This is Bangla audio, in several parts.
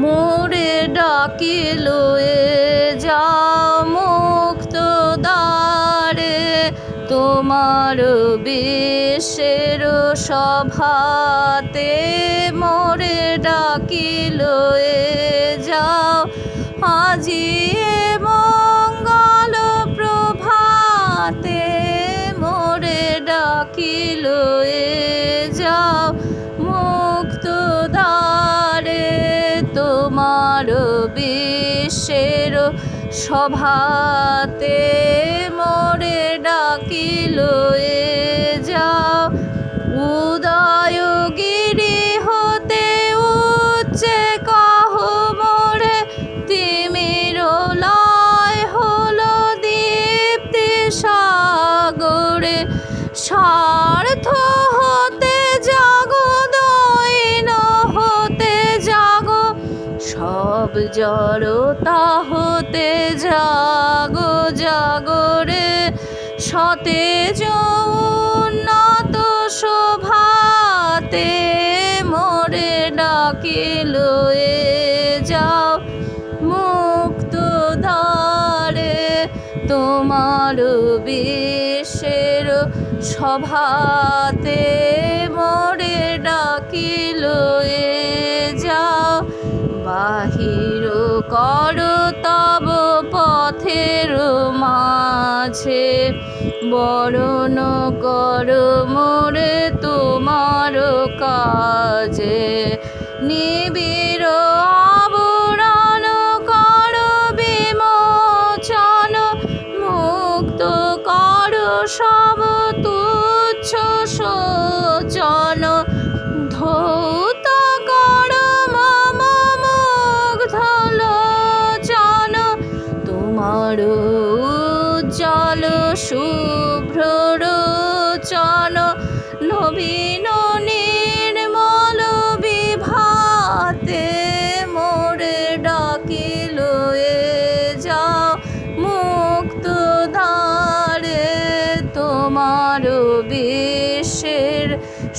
মোরে ডাকি লয়ে যাও মুক্ত দ্বারে, তোমার বিশ্বের সভাতে মোরে ডাকি লয়ে যাও। আজি মঙ্গল প্রভাতে মোরে ডাকি লয়ে যাও মুক্ত দ্বারে, তোমার বিশ্বের সভাতে মোরে ডাকি লয়ে যাও। উদয়গিরি হতে উচ্চে কহ মোরে, তিমির লয় হলো দীপ্তি সাগরে। স্বার্থ হতে জাগো, দৈন হতে জাগো, সব জড়তা হতে জাগো জাগরে। সতেজ উন্নত শোভাতে মোরে ডাকি লয়ে যাও মুক্ত দ্বারে, তোমার বিশ্বের সভাতে মোরে ডাকি লয়ে যাও। বাহির কর তব পথের মাঝে, বরণ কর মোরে তোমার কাজে। নিবিড় আবরণ কর বিমোচন, মুক্ত কর সব তুচ্ছ শোচন। ধৌত কর মম মুগ্ধ লোচন, তোমার উজ্জ্বল শুভ্র রোচন। নবীন নির্মল বিভাতে মোরে ডাকি লয়ে যাও মুক্ত দ্বারে, তোমার বিশ্বের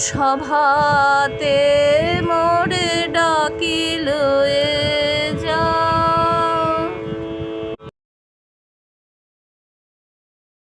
সভাতে মোরে ডাকি লয়ে